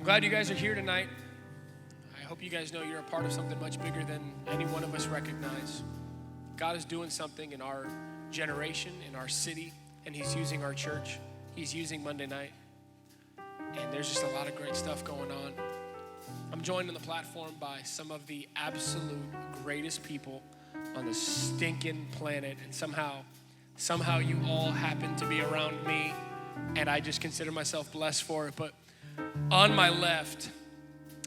I'm glad you guys are here tonight. I hope you guys know you're a part of something much bigger than any one of us recognize. God is doing something in our generation, in our city, and he's using our church. He's using Monday night. And there's just a lot of great stuff going on. I'm joined on the platform by some of the absolute greatest people on the stinking planet. And somehow you all happen to be around me. And I just consider myself blessed for it. But on my left,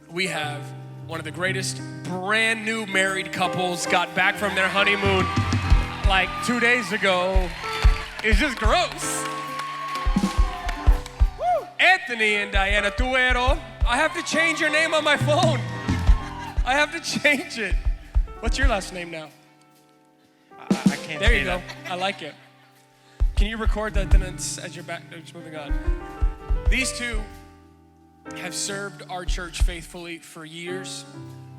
we have one of the greatest brand new married couples, got back from their honeymoon like 2 days ago. It's just gross. Woo. Anthony and Diana Tuero. I have to change your name on my phone. I have to change it. What's your last name now? I can't. There you go. I like it. Can you record that then as you're back? Just moving on. These two have served our church faithfully for years.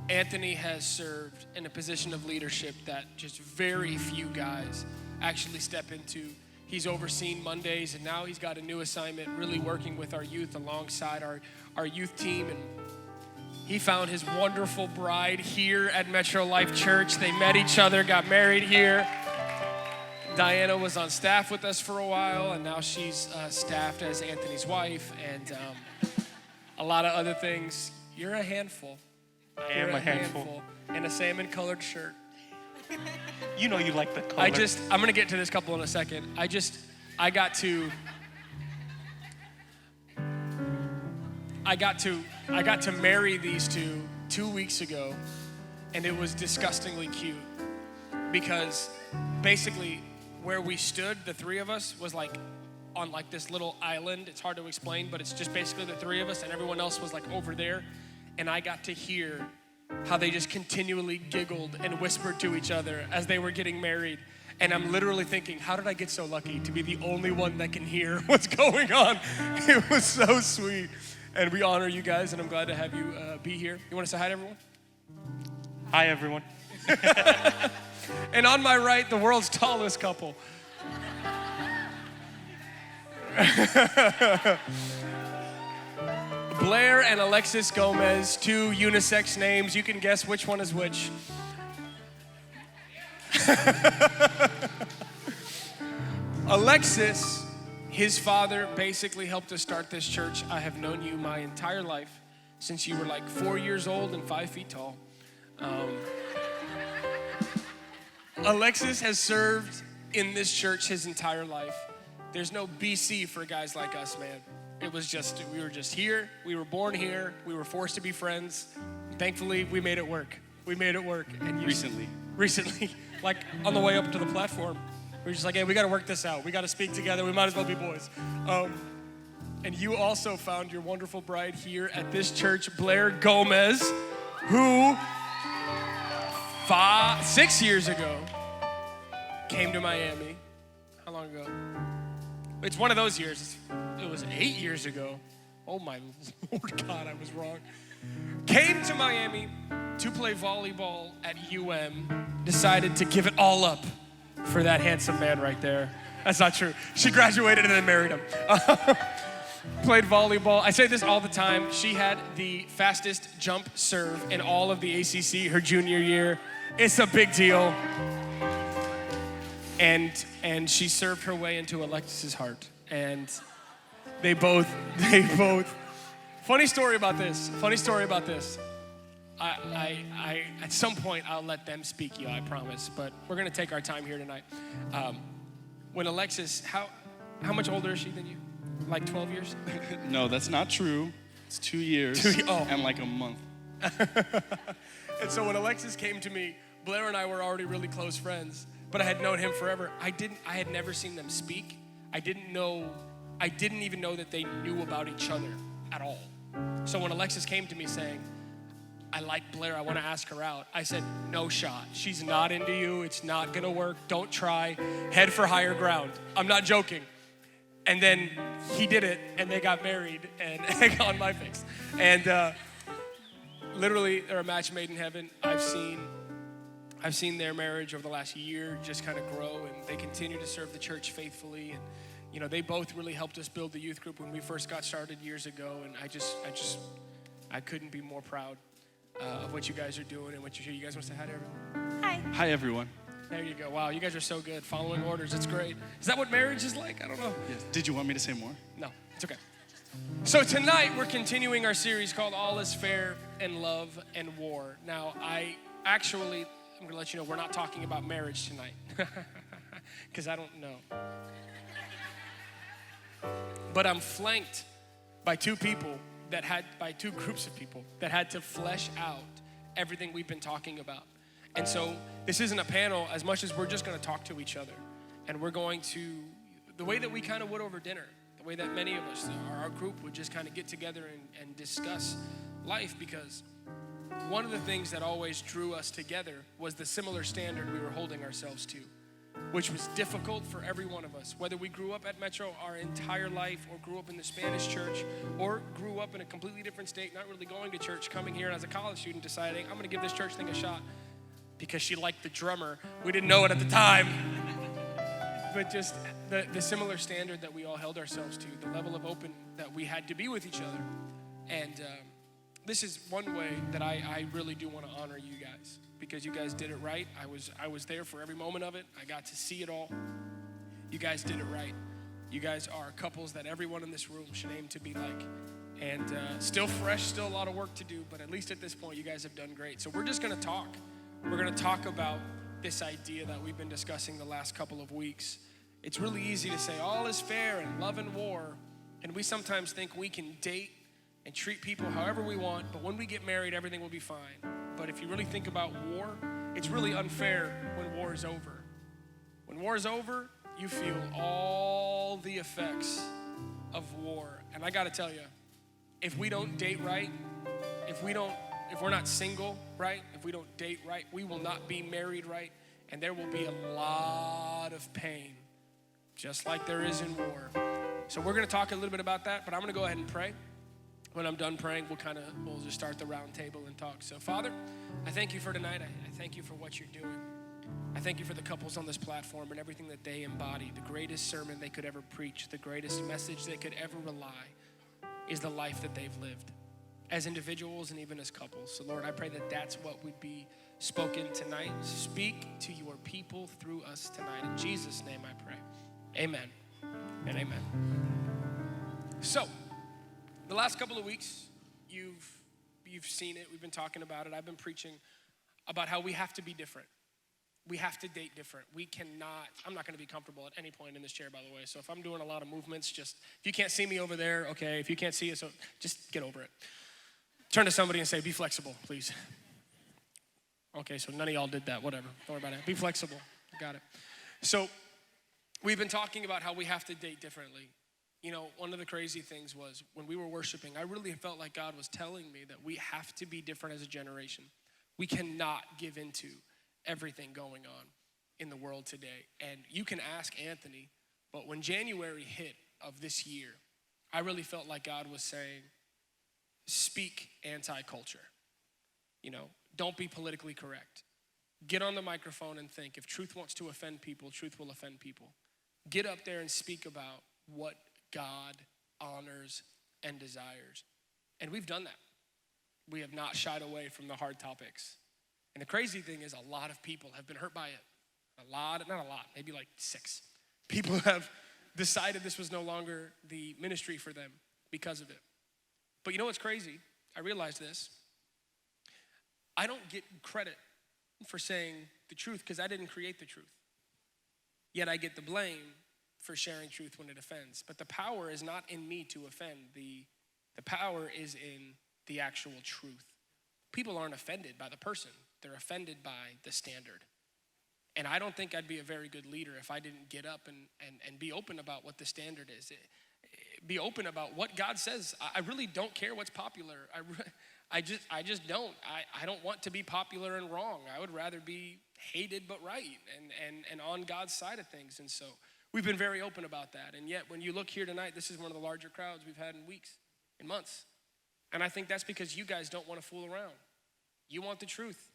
Anthony has served in a position of leadership that just very few guys actually step into. He's overseen Mondays, and now he's got a new assignment, really working with our youth alongside our youth team. And he found his wonderful bride here at Metro Life Church. They met each other, got married here. Diana was on staff with us for a while, and now she's staffed as Anthony's wife, and a lot of other things. You're a handful. I am a handful. In a salmon-colored shirt. You know you like the color. I'm gonna get to this couple in a second. I got to marry these two 2 weeks ago, and it was disgustingly cute because basically where we stood, the three of us, was like on like this little island. It's hard to explain, but it's just basically the three of us, and everyone else was like over there. And I got to hear how they just continually giggled and whispered to each other as they were getting married. And I'm literally thinking, how did I get so lucky to be the only one that can hear what's going on? It was so sweet. And we honor you guys, and I'm glad to have you be here. You want to say hi to everyone? Hi, everyone. And on my right, the world's tallest couple. Blair and Alexis Gomez, two unisex names. You can guess which one is which. Alexis, his father, basically helped us start this church. I have known you my entire life, since you were like 4 years old and 5 feet tall. Alexis has served in this church his entire life. There's no BC for guys like us, man. It was just, we were just here. We were born here. We were forced to be friends. Thankfully, we made it work. We made it work. And recently, like on the way up to the platform, we were just like, hey, we got to work this out. We got to speak together. We might as well be boys. And you also found your wonderful bride here at this church, Blair Gomez, who 6 years ago came to Miami. How long ago? It's one of those years. It was 8 years ago. Oh my Lord God, I was wrong. Came to Miami to play volleyball at UM, decided to give it all up for that handsome man right there. That's not true. She graduated and then married him. Played volleyball. I say this all the time. She had the fastest jump serve in all of the ACC her junior year. It's a big deal. And she served her way into Alexis's heart. And they both, funny story about this. I at some point, I'll let them speak, I promise. But we're gonna take our time here tonight. When Alexis, how much older is she than you? Like 12 years? No, that's not true. It's 2 years and like a month. And so when Alexis came to me, Blair and I were already really close friends, but I had known him forever. I had never seen them speak. I didn't even know that they knew about each other at all. So when Alexis came to me saying, I like Blair, I want to ask her out, I said, no shot. She's not into you. It's not going to work. Don't try. Head for higher ground. I'm not joking. And then he did it, and they got married, and egg on my face. And literally, they're a match made in heaven. I've seen their marriage over the last year just kind of grow, and they continue to serve the church faithfully. And You know, they both really helped us build the youth group when we first got started years ago, and I couldn't be more proud of what you guys are doing and what you're here. You guys want to say hi to everyone? Hi. Hi, everyone. There you go. Wow, you guys are so good. Following orders, it's great. Is that what marriage is like? I don't know. Yes. Did you want me to say more? No, it's okay. So tonight we're continuing our series called All is Fair in Love and War. Now, I'm going to let you know we're not talking about marriage tonight because I don't know. But I'm flanked by two groups of people that had to flesh out everything we've been talking about. And so this isn't a panel as much as we're just going to talk to each other. And we're going to, the way that we kind of would over dinner, the way that many of us, our group would just kind of get together and discuss life, because one of the things that always drew us together was the similar standard we were holding ourselves to, which was difficult for every one of us, whether we grew up at Metro our entire life or grew up in the Spanish church or grew up in a completely different state, not really going to church, coming here as a college student deciding, I'm gonna give this church thing a shot because she liked the drummer. We didn't know it at the time. But just the similar standard that we all held ourselves to, the level of open that we had to be with each other. And this is one way that I really do want to honor you guys, because you guys did it right. I was there for every moment of it. I got to see it all. You guys did it right. You guys are couples that everyone in this room should aim to be like. And still fresh, still a lot of work to do, but at least at this point, you guys have done great. So we're just gonna talk. We're gonna talk about this idea that we've been discussing the last couple of weeks. It's really easy to say all is fair in love and war, and we sometimes think we can date and treat people however we want, but when we get married, everything will be fine. But if you really think about war, it's really unfair when war is over. When war is over, you feel all the effects of war. And I gotta tell you, if we don't date right, if we're not single right, if we don't date right, we will not be married right, and there will be a lot of pain, just like there is in war. So we're gonna talk a little bit about that, but I'm gonna go ahead and pray. When I'm done praying, we'll just start the round table and talk. So Father, I thank you for tonight. I thank you for what you're doing. I thank you for the couples on this platform and everything that they embody. The greatest sermon they could ever preach, the greatest message they could ever rely is the life that they've lived as individuals and even as couples. So Lord, I pray that that's what would be spoken tonight. Speak to your people through us tonight. In Jesus' name I pray. Amen and amen. So, the last couple of weeks, you've seen it. We've been talking about it. I've been preaching about how we have to be different. We have to date different. I'm not gonna be comfortable at any point in this chair, by the way. So if I'm doing a lot of movements, if you can't see me over there, okay. If you can't see it, so just get over it. Turn to somebody and say, be flexible, please. Okay, so none of y'all did that, whatever. Don't worry about it. Be flexible, got it. So we've been talking about how we have to date differently. You know, one of the crazy things was when we were worshiping, I really felt like God was telling me that we have to be different as a generation. We cannot give into everything going on in the world today. And you can ask Anthony, but when January hit of this year, I really felt like God was saying, speak anti-culture. You know, don't be politically correct. Get on the microphone and think, if truth wants to offend people, truth will offend people. Get up there and speak about what God honors and desires. And we've done that. We have not shied away from the hard topics. And the crazy thing is a lot of people have been hurt by it. Maybe like 6. People have decided this was no longer the ministry for them because of it. But you know what's crazy? I realized this. I don't get credit for saying the truth because I didn't create the truth. Yet I get the blame for sharing truth when it offends. But the power is not in me to offend. The power is in the actual truth. People aren't offended by the person. They're offended by the standard. And I don't think I'd be a very good leader if I didn't get up and be open about what the standard is. Be open about what God says. I really don't care what's popular. I just don't. I don't want to be popular and wrong. I would rather be hated but right and on God's side of things. And so we've been very open about that. And yet when you look here tonight, this is one of the larger crowds we've had in weeks, in months. And I think that's because you guys don't want to fool around. You want the truth.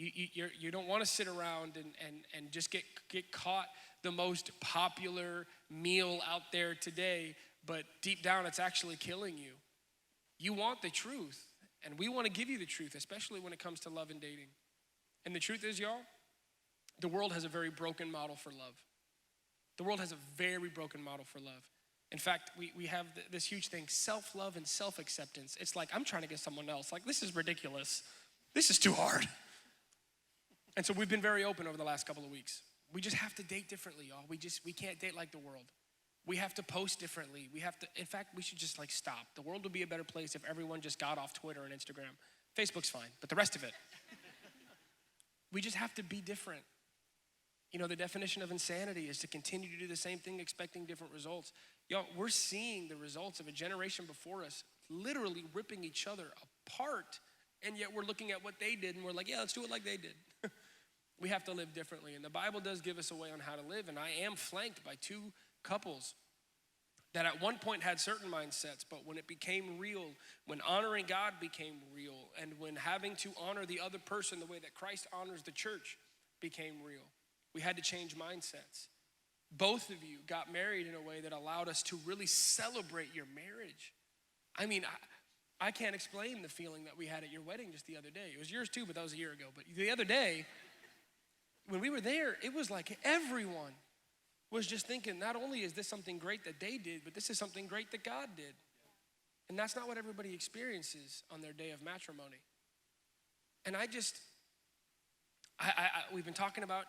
You don't want to sit around and just get caught the most popular meal out there today, but deep down it's actually killing you. You want the truth, and we want to give you the truth, especially when it comes to love and dating. And the truth is, y'all, the world has a very broken model for love. The world has a very broken model for love. In fact, we have this huge thing, self-love and self-acceptance. It's like, I'm trying to get someone else. Like, this is ridiculous. This is too hard. And so we've been very open over the last couple of weeks. We just have to date differently, y'all. We can't date like the world. We have to post differently. In fact, we should just like stop. The world would be a better place if everyone just got off Twitter and Instagram. Facebook's fine, but the rest of it. We just have to be different. You know, the definition of insanity is to continue to do the same thing, expecting different results. Y'all, we're seeing the results of a generation before us literally ripping each other apart, and yet we're looking at what they did, and we're like, yeah, let's do it like they did. We have to live differently, and the Bible does give us a way on how to live, and I am flanked by two couples that at one point had certain mindsets, but when it became real, when honoring God became real, and when having to honor the other person the way that Christ honors the church became real, we had to change mindsets. Both of you got married in a way that allowed us to really celebrate your marriage. I mean, I can't explain the feeling that we had at your wedding just the other day. It was yours too, but that was a year ago. But the other day, when we were there, it was like everyone was just thinking, not only is this something great that they did, but this is something great that God did. And that's not what everybody experiences on their day of matrimony. And we've been talking about,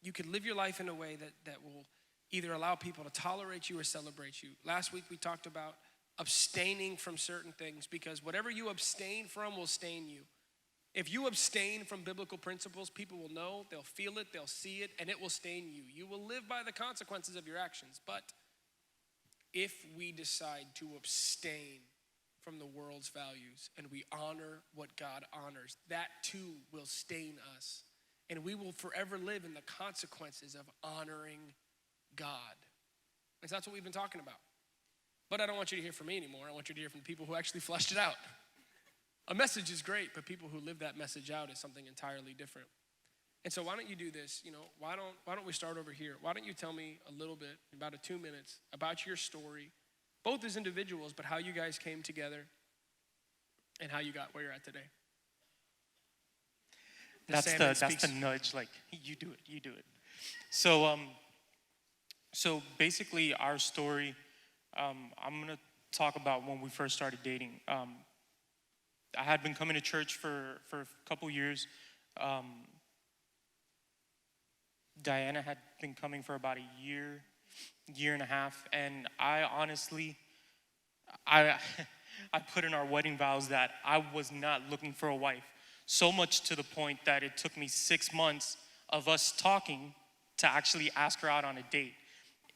you could live your life in a way that will either allow people to tolerate you or celebrate you. Last week we talked about abstaining from certain things, because whatever you abstain from will stain you. If you abstain from biblical principles, people will know, they'll feel it, they'll see it, and it will stain you. You will live by the consequences of your actions. But if we decide to abstain from the world's values and we honor what God honors, that too will stain us. And we will forever live in the consequences of honoring God. And so that's what we've been talking about. But I don't want you to hear from me anymore. I want you to hear from the people who actually fleshed it out. A message is great, but people who live that message out is something entirely different. And so why don't you do this? You know, why don't we start over here? Why don't you tell me a little bit, about 2 minutes, about your story, both as individuals, but how you guys came together and how you got where you're at today. That's the nudge, like, you do it. So basically our story, I'm gonna talk about when we first started dating. I had been coming to church for a couple years. Diana had been coming for about a year and a half, and I honestly, I put in our wedding vows that I was not looking for a wife. So much to the point that it took me 6 months of us talking to actually ask her out on a date.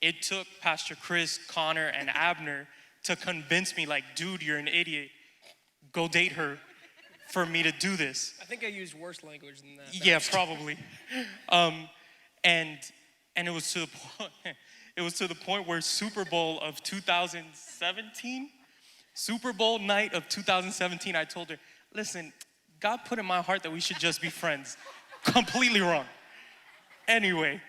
It took Pastor Chris, Connor, and Abner to convince me, like, dude, you're an idiot. Go date her, for me to do this. I think I used worse language than that. Yeah, probably. And it was to the point where Super Bowl of 2017, Super Bowl night of 2017, I told her, listen, God put in my heart that we should just be friends. Completely wrong. Anyway,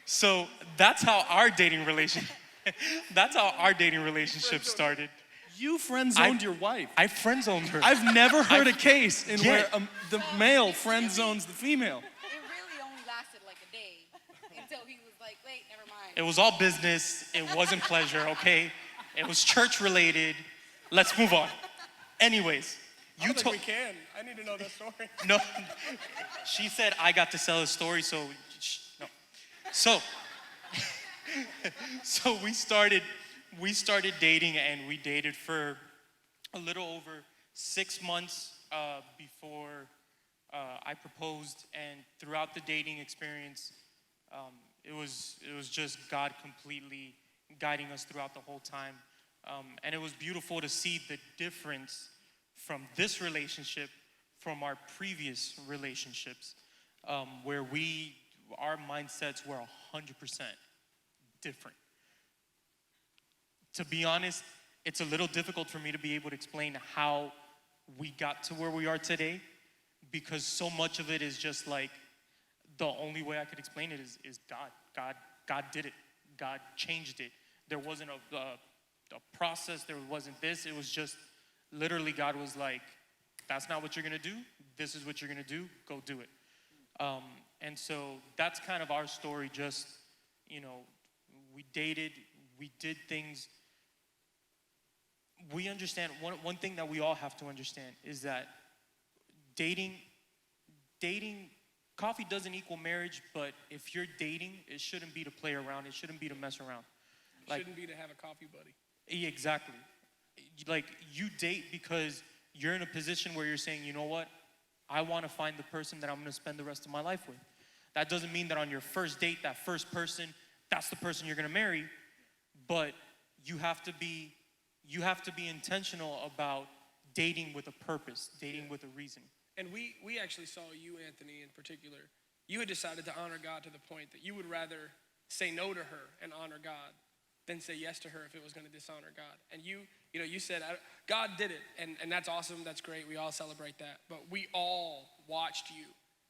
so that's how our dating relationship started. You friend-zoned your wife. I friend-zoned her. I've never heard a case in where the male friend-zones the female. It really only lasted like a day until he was like, wait, never mind. It was all business. It wasn't pleasure, okay? It was church-related. Let's move on. Anyways, I don't think we can. I need to know that story. No, she said I got to sell a story, so no. So we started dating, and we dated for a little over 6 months before I proposed. And throughout the dating experience, it was just God completely guiding us throughout the whole time. And it was beautiful to see the difference from this relationship from our previous relationships, where our mindsets were 100% different. To be honest, it's a little difficult for me to be able to explain how we got to where we are today, because so much of it is just like, the only way I could explain it is God did it. God changed it. There wasn't a process. There wasn't this. It was just literally God was like, that's not what you're going to do. This is what you're going to do. Go do it. And so that's kind of our story. Just, we dated. We did things. We understand, one thing that we all have to understand is that dating, coffee doesn't equal marriage, but if you're dating, it shouldn't be to play around. It shouldn't be to mess around. It shouldn't be to have a coffee buddy. Yeah, exactly. Like, you date because you're in a position where you're saying, you know what? I want to find the person that I'm going to spend the rest of my life with. That doesn't mean that on your first date, that first person, that's the person you're going to marry. But you have to be intentional about dating with a purpose, dating with a reason. And we actually saw you, Anthony, in particular. You had decided to honor God to the point that you would rather say no to her and honor God than say yes to her if it was going to dishonor God. And you said, God did it, and that's awesome, that's great, we all celebrate that. But we all watched you.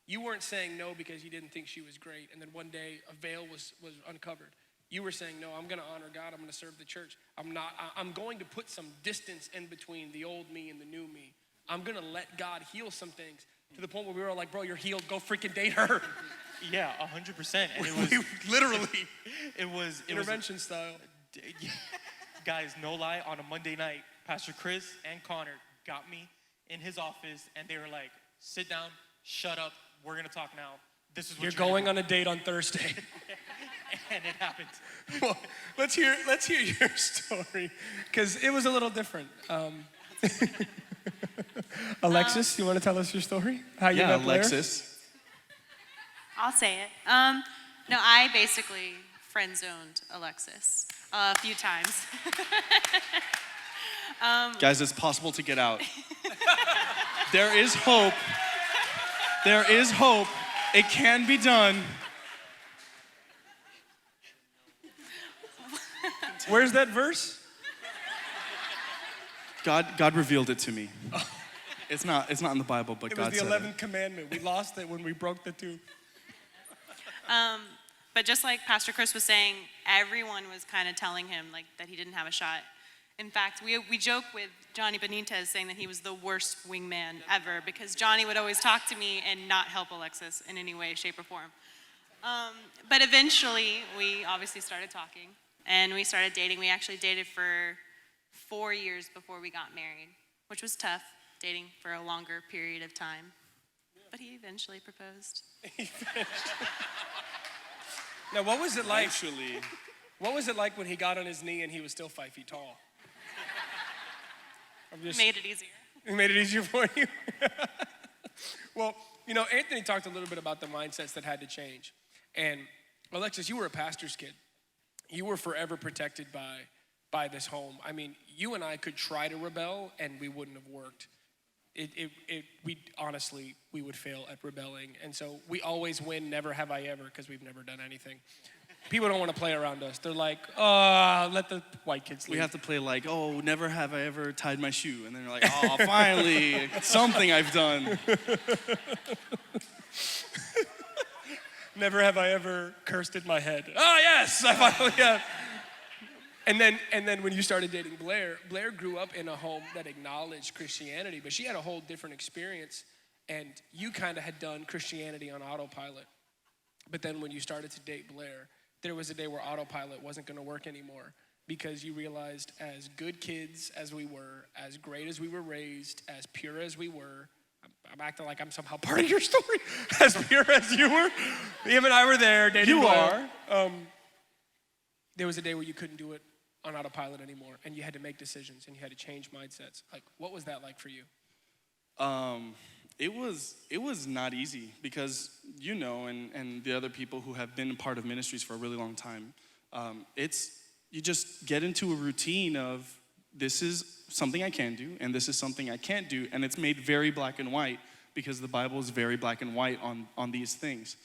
You weren't saying no because you didn't think she was great, and then one day a veil was uncovered. You were saying, no, I'm going to honor God, I'm going to serve the church. I'm going to put some distance in between the old me and the new me. I'm going to let God heal some things to the point where we were like, bro, you're healed, go freaking date her. Yeah, 100%. And it was literally, it was intervention style. Guys, no lie, on a Monday night, Pastor Chris and Connor got me in his office and they were like, sit down, shut up, we're going to talk now. This is what you're going on a date on Thursday. And it happened. Well, let's hear your story, because it was a little different. Alexis, you want to tell us your story? How you met Blair? Alexis. I'll say it. No, I basically friend-zoned Alexis a few times. Guys, it's possible to get out. There is hope. There is hope. It can be done. Where's that verse? God revealed it to me. It's not in the Bible, but God said it. It was the 11th commandment. We lost it when we broke the two. But just like Pastor Chris was saying, everyone was kind of telling him like that he didn't have a shot. In fact, we joke with Johnny Benitez saying that he was the worst wingman ever because Johnny would always talk to me and not help Alexis in any way, shape, or form. But eventually, we obviously started talking and we started dating. We actually dated for 4 years before we got married, which was tough, dating for a longer period of time. But he eventually proposed. Now, what was it like? Actually, What was it like when he got on his knee and he was still 5 feet tall? Made it easier. It made it easier for you? Well, Anthony talked a little bit about the mindsets that had to change. And Alexis, you were a pastor's kid. You were forever protected by this home. I mean, you and I could try to rebel and we wouldn't have worked. We would fail at rebelling. And so we always win, never have I ever, because we've never done anything. People don't want to play around us. They're like, let the white kids leave. we have to play like, oh, never have I ever tied my shoe. And then they're like, oh, finally, something I've done. Never have I ever cursed in my head. Oh, yes, I finally have. And then when you started dating Blair grew up in a home that acknowledged Christianity, but she had a whole different experience, and you kind of had done Christianity on autopilot. But then when you started to date Blair, there was a day where autopilot wasn't going to work anymore because you realized as good kids as we were, as great as we were raised, as pure as we were, I'm acting like I'm somehow part of your story, as pure as you were, him and I were there dating Blair. There was a day where you couldn't do it on autopilot anymore, and you had to make decisions, and you had to change mindsets. Like, what was that like for you? It was not easy because and the other people who have been part of ministries for a really long time, you just get into a routine of this is something I can do and this is something I can't do, and it's made very black and white because the Bible is very black and white on these things.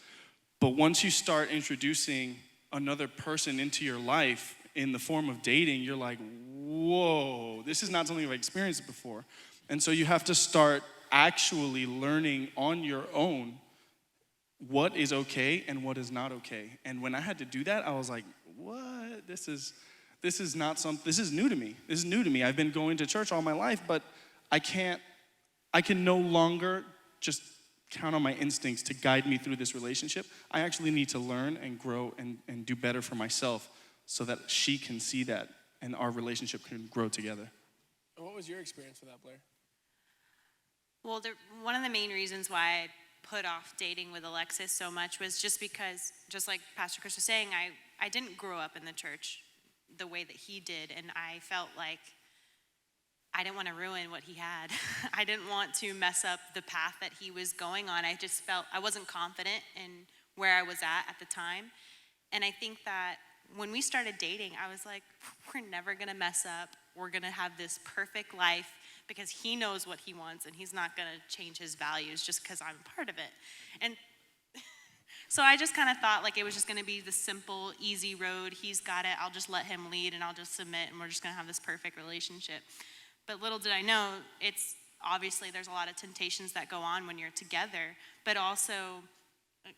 But once you start introducing another person into your life in the form of dating, you're like, whoa, this is not something I've experienced before. And so you have to start actually learning on your own what is okay and what is not okay. And when I had to do that, I was like, what? This is not something, this is new to me. This is new to me. I've been going to church all my life, but I can no longer just count on my instincts to guide me through this relationship. I actually need to learn and grow and do better for myself so that she can see that and our relationship can grow together. What was your experience with that, Blair? Well, one of the main reasons why I put off dating with Alexis so much was just because, just like Pastor Chris was saying, I didn't grow up in the church the way that he did, and I felt like I didn't want to ruin what he had. I didn't want to mess up the path that he was going on. I just felt I wasn't confident in where I was at the time. And I think that when we started dating, I was like, we're never going to mess up. We're going to have this perfect life because he knows what he wants and he's not going to change his values just because I'm a part of it. And so I just kind of thought like it was just going to be the simple, easy road. He's got it. I'll just let him lead and I'll just submit and we're just going to have this perfect relationship. But little did I know, it's obviously there's a lot of temptations that go on when you're together, but also,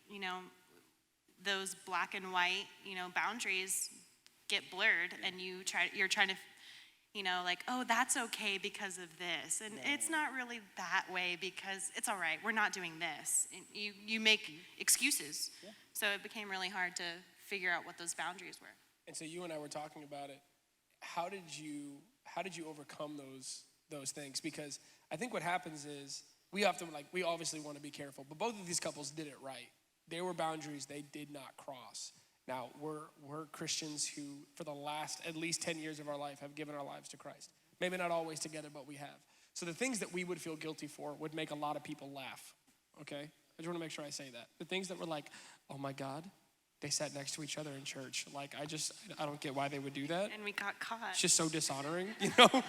you know, those black and white, you know, boundaries get blurred and you're trying to, you know, like, oh, that's okay because of this. And it's not really that way because it's all right, we're not doing this. And you make excuses. Yeah. So it became really hard to figure out what those boundaries were. And so you and I were talking about it. How did you overcome those things? Because I think what happens is we obviously want to be careful, but both of these couples did it right. There were boundaries they did not cross. Now, we're Christians who, for the last at least 10 years of our life, have given our lives to Christ. Maybe not always together, but we have. So the things that we would feel guilty for would make a lot of people laugh, okay? I just want to make sure I say that. The things that were like, oh my God, they sat next to each other in church. Like, I don't get why they would do that. And we got caught. It's just so dishonoring, you know?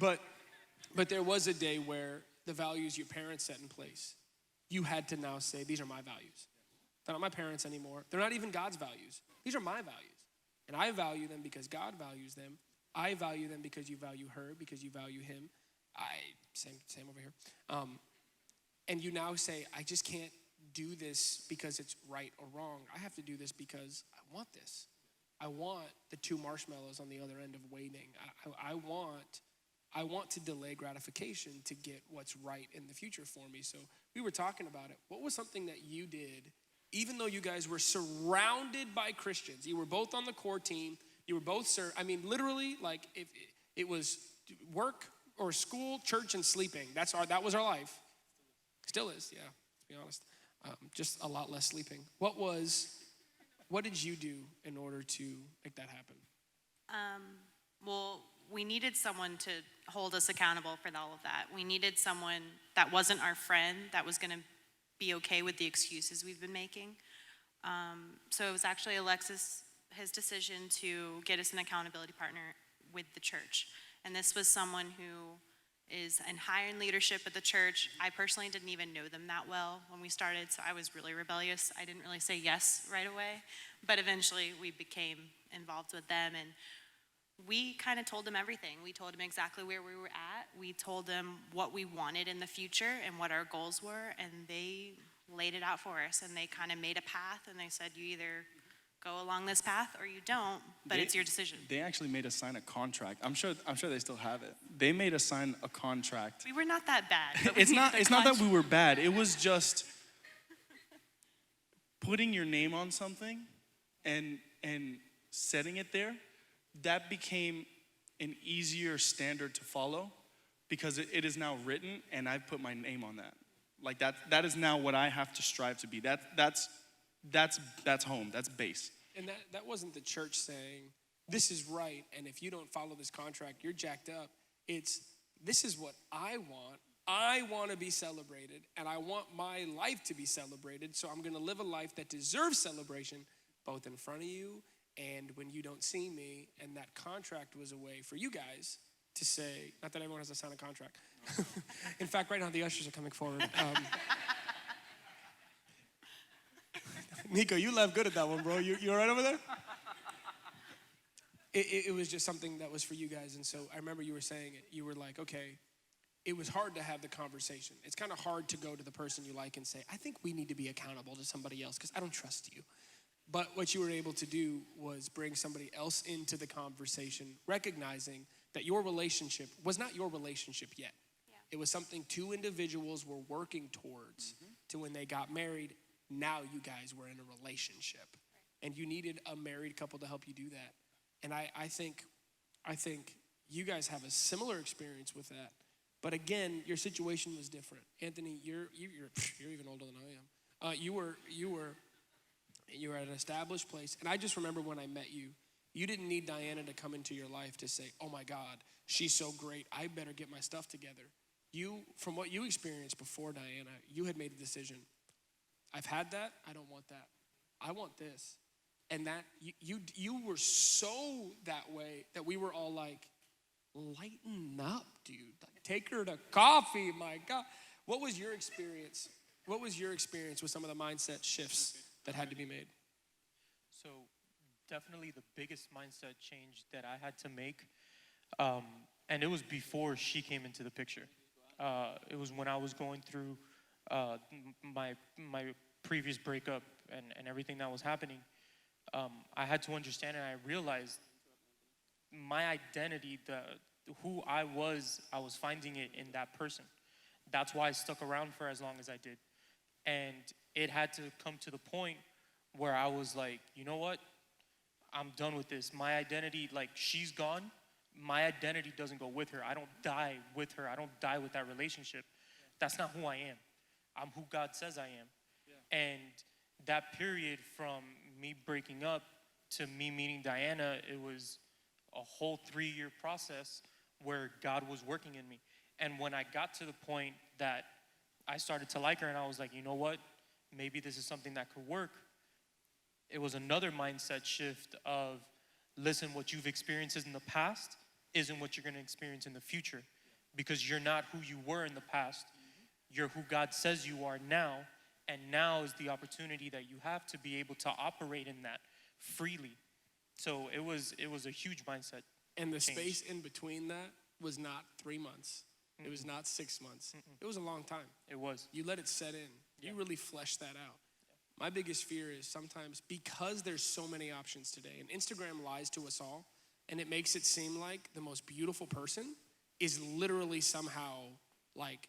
But there was a day where the values your parents set in place, you had to now say, these are my values. They're not my parents anymore. They're not even God's values. These are my values. And I value them because God values them. I value them because you value her, because you value him. Same over here. And you now say, I just can't do this because it's right or wrong. I have to do this because I want this. I want the 2 marshmallows on the other end of waiting. I want to delay gratification to get what's right in the future for me. So we were talking about it. What was something that you did, even though you guys were surrounded by Christians? You were both on the core team. You were both, literally, like if it was work or school, church, and sleeping. That was our life. Still is, yeah, to be honest. Just a lot less sleeping. What did you do in order to make that happen? Well, we needed someone to hold us accountable for all of that. We needed someone that wasn't our friend, that was gonna be okay with the excuses we've been making. So it was actually Alexis, his decision to get us an accountability partner with the church. And this was someone who is in higher in leadership at the church. I personally didn't even know them that well when we started, so I was really rebellious. I didn't really say yes right away, but eventually we became involved with them, and we kind of told them everything. We told them exactly where we were at. We told them what we wanted in the future and what our goals were, and they laid it out for us, and they kind of made a path, and they said, you either go along this path or you don't, but it's your decision. They actually made us sign a contract. I'm sure they still have it. They made us sign a contract. We were not that bad. It's not that we were bad. It was just putting your name on something and setting it there. That became an easier standard to follow because it is now written and I've put my name on that. Like that is now what I have to strive to be. That's home, that's base. And that wasn't the church saying, this is right, and if you don't follow this contract, you're jacked up. This is what I want. I want to be celebrated, and I want my life to be celebrated, so I'm going to live a life that deserves celebration, both in front of you and when you don't see me. And that contract was a way for you guys to say, not that everyone has to sign a contract. In fact, right now the ushers are coming forward. Nico, you left good at that one, bro. You all right over there? It was just something that was for you guys. And so I remember you were saying it. You were like, okay, it was hard to have the conversation. It's kind of hard to go to the person you like and say, I think we need to be accountable to somebody else because I don't trust you. But what you were able to do was bring somebody else into the conversation, recognizing that your relationship was not your relationship yet. Yeah. It was something two individuals were working towards to when they got married. Now you guys were in a relationship. Right. And you needed a married couple to help you do that. And I think you guys have a similar experience with that. But again, your situation was different. Anthony, you're even older than I am. You were at an established place. And I just remember when I met you, you didn't need Diana to come into your life to say, oh my God, she's so great, I better get my stuff together. You, from what you experienced before Diana, you had made a decision. I've had that, I don't want that. I want this. And that, you were so that way that we were all like, lighten up, dude. Like, take her to coffee, my God. What was your experience? What was your experience with some of the mindset shifts that had to be made? So definitely the biggest mindset change that I had to make, and it was before she came into the picture. It was when I was going through my previous breakup and everything that was happening. I had to understand, and I realized my identity, who I was finding it in that person. That's why I stuck around for as long as I did. And it had to come to the point where I was like, you know what? I'm done with this. My identity, like, she's gone. My identity doesn't go with her. I don't die with her. I don't die with that relationship. That's not who I am. I'm who God says I am. Yeah. And that period from me breaking up to me meeting Diana, it was a whole 3-year process where God was working in me. And when I got to the point that I started to like her and I was like, you know what? Maybe this is something that could work. It was another mindset shift of, listen, what you've experienced in the past isn't what you're going to experience in the future, because you're not who you were in the past. You're who God says you are now, and now is the opportunity that you have to be able to operate in that freely. So it was a huge mindset. And the change. space in between that was not 3 months. It was not 6 months. It was a long time. It was. You let it set in. You really fleshed that out. My biggest fear is sometimes, because there's so many options today, and Instagram lies to us all, and it makes it seem like the most beautiful person is literally somehow like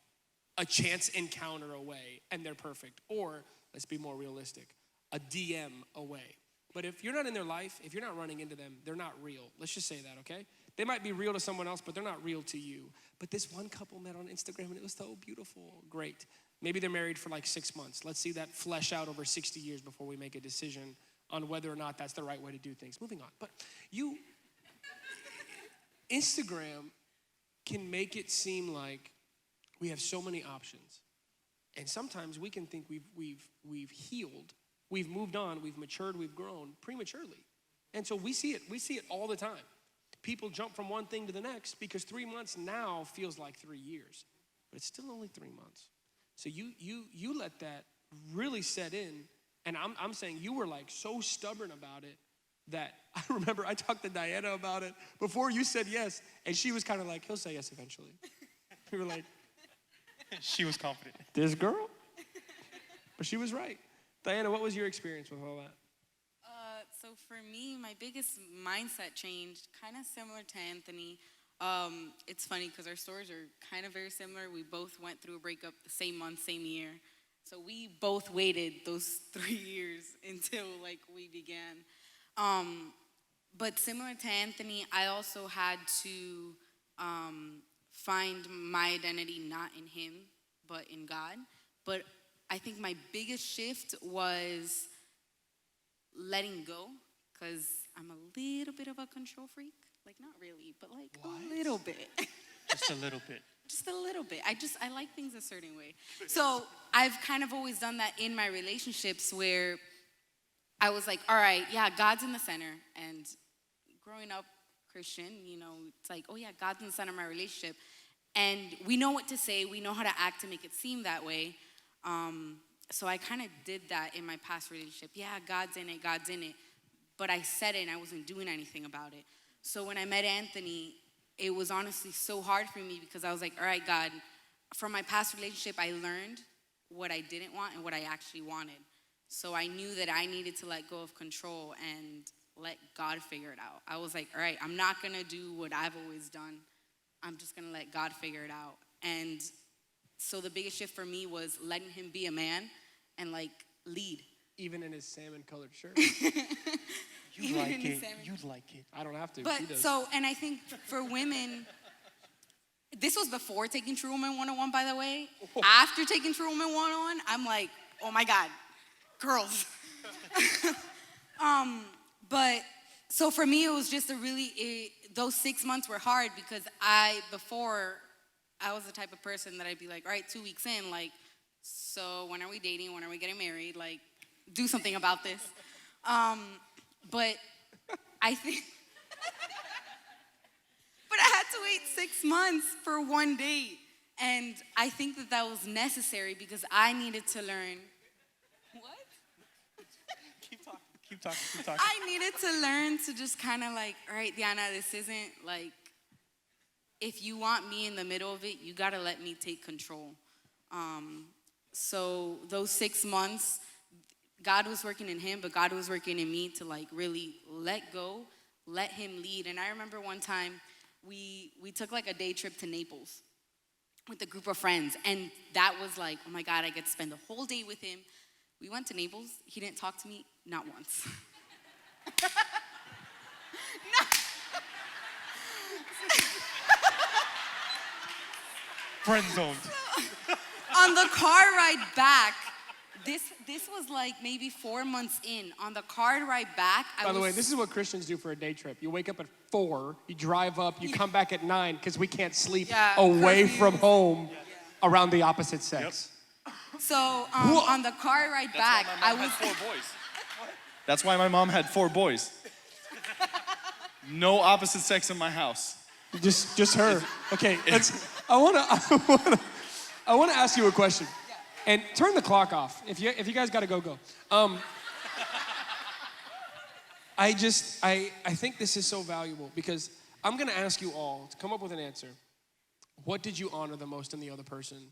a chance encounter away and they're perfect. Or, let's be more realistic, a DM away. But if you're not in their life, if you're not running into them, they're not real. Let's just say that, okay? They might be real to someone else, but they're not real to you. But this one couple met on Instagram and it was so beautiful. Great. Maybe they're married for like 6 months. Let's see that flesh out over 60 years before we make a decision on whether or not that's the right way to do things. Moving on. But Instagram can make it seem like we have so many options. And sometimes we can think we've healed, we've moved on, we've matured, we've grown prematurely. And so we see it all the time. People jump from one thing to the next because 3 months now feels like 3 years. But it's still only 3 months. So you let that really set in. And I'm saying you were like so stubborn about it that I remember I talked to Diana about it before you said yes. And she was kind of like, he'll say yes eventually. We were like, she was confident. This girl? But she was right. Diana, what was your experience with all that? So for me, my biggest mindset change, kind of similar to Anthony. It's funny because our stories are kind of very similar. We both went through a breakup the same month, same year. So we both waited those 3 years until like we began. But similar to Anthony, I also had to find my identity not in him, but in God. But I think my biggest shift was letting go, because I'm a little bit of a control freak. Like, not really, but like a little bit. Just a little bit. Just a little bit. I like things a certain way. So I've kind of always done that in my relationships where I was like, all right, yeah, God's in the center. And growing up Christian, you know, it's like, oh yeah, God's in the center of my relationship. And we know what to say. We know how to act to make it seem that way. So I kind of did that in my past relationship. Yeah, God's in it. But I said it and I wasn't doing anything about it. So when I met Anthony, it was honestly so hard for me because I was like, all right, God, from my past relationship, I learned what I didn't want and what I actually wanted. So I knew that I needed to let go of control and let God figure it out. I was like, all right, I'm not gonna do what I've always done. I'm just gonna let God figure it out. And so the biggest shift for me was letting him be a man and like lead. Even in his salmon-colored shirt. You like it. You like it. I don't have to. But He does. so, and I think for women, this was before taking True Woman 101, by the way. After taking True Woman 101, I'm like, oh my God, girls. But so for me, it was just those 6 months were hard because before, I was the type of person that I'd be like, all right, 2 weeks in, like, so when are we dating? When are we getting married? Like, do something about this. But I think, but I had to wait 6 months for one date. And I think that was necessary because I needed to learn. What? Keep talking. Keep talking. Keep talking. I needed to learn to just kind of like, all right, Diana, this isn't like, if you want me in the middle of it, you gotta let me take control. So those 6 months, God was working in him, but God was working in me to like really let go, let him lead. And I remember one time we took like a day trip to Naples with a group of friends. And that was like, oh my God, I get to spend the whole day with him. We went to Naples. He didn't talk to me, not once. Friend zoned. On the car ride back, this was like maybe 4 months in. On the car ride back, By the way, this is what Christians do for a day trip. You wake up at 4, you drive up, you come back at 9 because we can't sleep away curfews. from home around the opposite sex. So on the car ride back, I was. That's why my mom had 4 boys. No opposite sex in my house. Just her. Okay, I want to ask you a question. And turn the clock off. If you guys got to go. I think this is so valuable because I'm going to ask you all to come up with an answer. What did you honor the most in the other person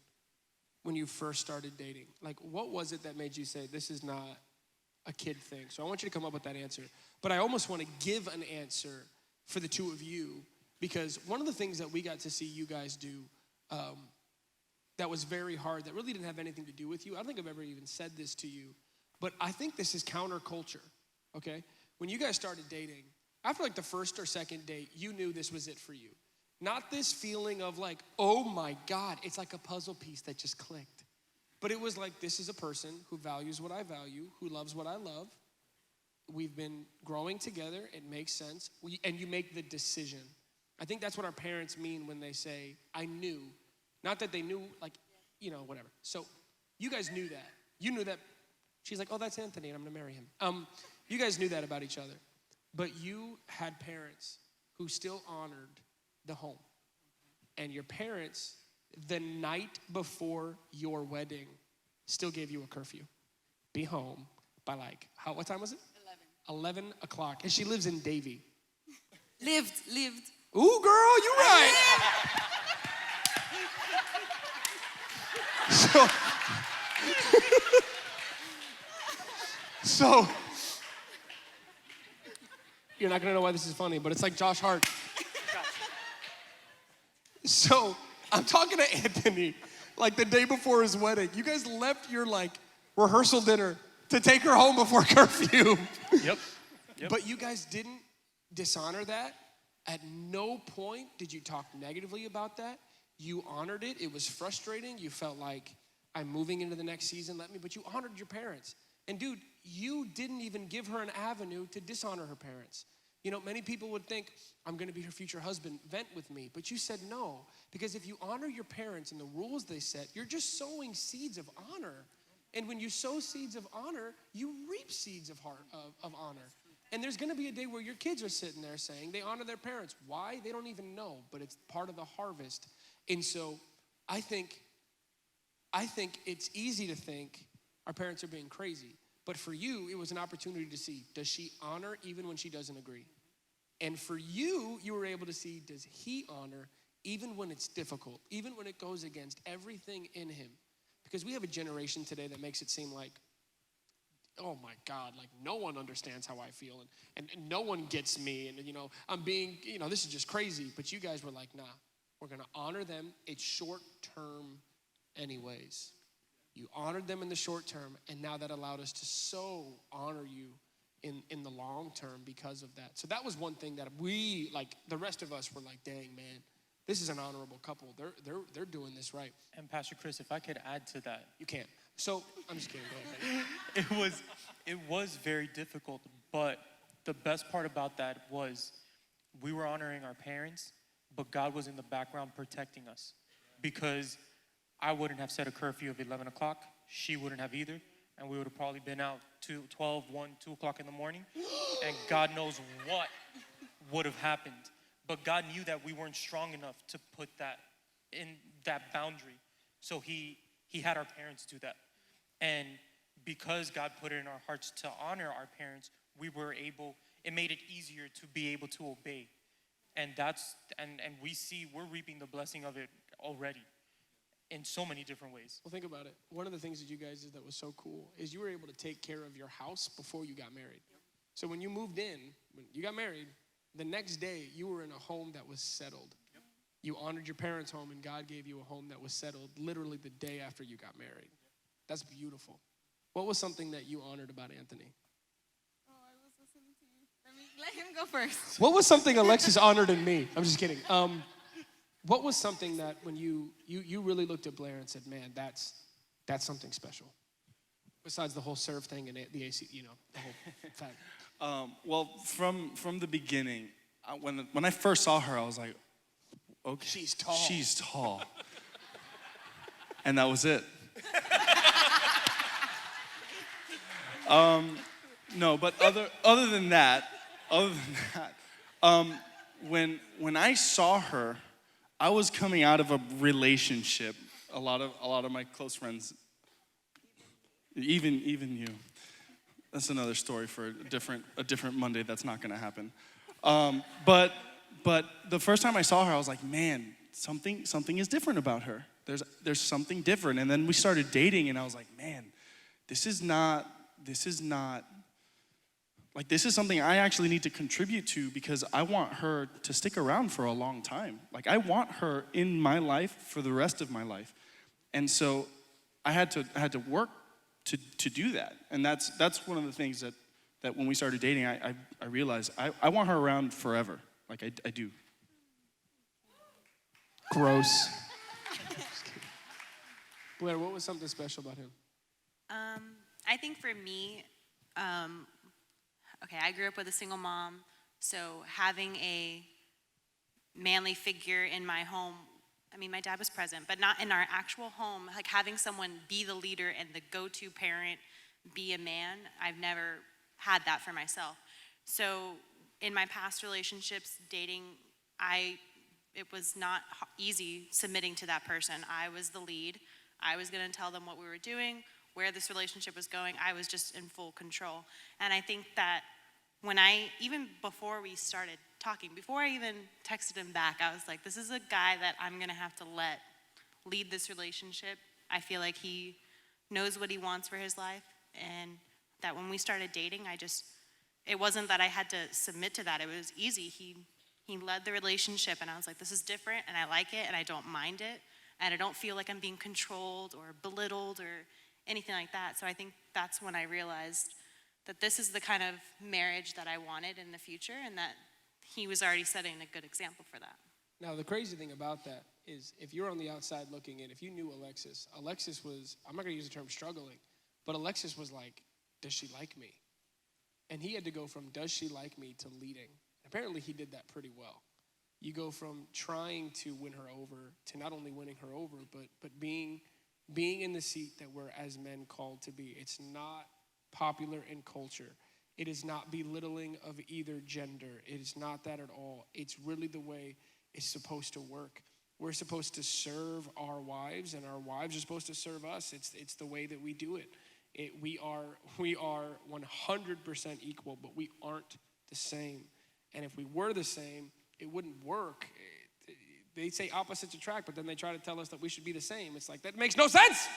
when you first started dating? Like, what was it that made you say, this is not a kid thing? So I want you to come up with that answer. But I almost want to give an answer for the two of you because one of the things that we got to see you guys do that was very hard, that really didn't have anything to do with you. I don't think I've ever even said this to you, but I think this is counterculture, okay? When you guys started dating, after like the first or second date, you knew this was it for you. Not this feeling of like, oh my God, it's like a puzzle piece that just clicked. But it was like, this is a person who values what I value, who loves what I love. We've been growing together, it makes sense, and you make the decision. I think that's what our parents mean when they say, I knew. Not that they knew, like, whatever. So you guys knew that. You knew that. She's like, oh, that's Anthony, and I'm gonna marry him. You guys knew that about each other. But you had parents who still honored the home. And your parents, the night before your wedding, still gave you a curfew. Be home by like, what time was it? 11 o'clock. And she lives in Davie. Lived. Ooh, girl, you right. So, you're not gonna know why this is funny, but it's like Josh Hart. So, I'm talking to Anthony, like the day before his wedding. You guys left your like rehearsal dinner to take her home before curfew. Yep. But you guys didn't dishonor that. At no point did you talk negatively about that. You honored it. It was frustrating. You felt like, I'm moving into the next season, but you honored your parents. And dude, you didn't even give her an avenue to dishonor her parents. Many people would think, I'm gonna be her future husband, vent with me. But you said no, because if you honor your parents and the rules they set, you're just sowing seeds of honor. And when you sow seeds of honor, you reap seeds of honor. And there's gonna be a day where your kids are sitting there saying they honor their parents. Why? They don't even know, but it's part of the harvest. And so I think it's easy to think our parents are being crazy. But for you, it was an opportunity to see, does she honor even when she doesn't agree? And for you, you were able to see, does he honor even when it's difficult, even when it goes against everything in him? Because we have a generation today that makes it seem like, oh my God, like no one understands how I feel and no one gets me. And, I'm being, this is just crazy. But you guys were like, nah, we're going to honor them. It's short term anyways. You honored them in the short term, and now that allowed us to so honor you in the long term because of that. So that was one thing that we, like the rest of us were like, dang, man, this is an honorable couple. They're doing this right. And Pastor Chris, if I could add to that. You can't. So I'm just kidding. Go ahead. It was very difficult, but the best part about that was we were honoring our parents, but God was in the background protecting us, because I wouldn't have set a curfew of 11 o'clock. She wouldn't have either. And we would have probably been out 12, 1, 2 o'clock in the morning. And God knows what would have happened. But God knew that we weren't strong enough to put that in that boundary. So he had our parents do that. And because God put it in our hearts to honor our parents, it made it easier to be able to obey. And we're reaping the blessing of it already in so many different ways. Well, think about it. One of the things that you guys did that was so cool is you were able to take care of your house before you got married. So when you moved in, when you got married, the next day you were in a home that was settled. You honored your parents' home, and God gave you a home that was settled literally the day after you got married. That's beautiful. What was something that you honored about Anthony? Oh, I was listening to you. Let him go first. What was something Alexis honored in me? I'm just kidding. What was something that when you really looked at Blair and said, man, that's something special? Besides the whole serve thing and the AC, the whole fact. Well, from the beginning, when I first saw her, I was like, okay, She's tall. She's tall. And that was it. No, but other than that, when I saw her, I was coming out of a relationship. A lot of my close friends, even you. That's another story for a different Monday. That's not going to happen. But the first time I saw her, I was like, man, something is different about her. There's something different. And then we started dating, and I was like, man, this is something I actually need to contribute to, because I want her to stick around for a long time. Like, I want her in my life for the rest of my life. And so I had to work to do that. And that's one of the things that when we started dating, I realized I want her around forever. Like, I do. Gross. Blair, what was something special about him? I think for me, I grew up with a single mom, so having a manly figure in my home, my dad was present, but not in our actual home, like having someone be the leader and the go-to parent, be a man, I've never had that for myself. So in my past relationships, dating, it was not easy submitting to that person. I was the lead. I was gonna tell them what we were doing, where this relationship was going. I was just in full control. And I think that even before we started talking, before I even texted him back, I was like, this is a guy that I'm gonna have to let lead this relationship. I feel like he knows what he wants for his life, and that when we started dating, it wasn't that I had to submit to that. It was easy. He led the relationship, and I was like, this is different, and I like it, and I don't mind it, and I don't feel like I'm being controlled or belittled or anything like that. So I think that's when I realized that this is the kind of marriage that I wanted in the future, and that he was already setting a good example for that. Now, the crazy thing about that is if you're on the outside looking in, if you knew Alexis was, I'm not gonna use the term struggling, but Alexis was like, does she like me? And he had to go from does she like me to leading. Apparently he did that pretty well. You go from trying to win her over to not only winning her over, but being in the seat that we're as men called to be. It's not popular in culture. It is not belittling of either gender. It is not that at all. It's really the way it's supposed to work. We're supposed to serve our wives, and our wives are supposed to serve us. It's the way that we do it. We are 100% equal, but we aren't the same. And if we were the same, it wouldn't work. They say opposites attract, but then they try to tell us that we should be the same. It's like, that makes no sense.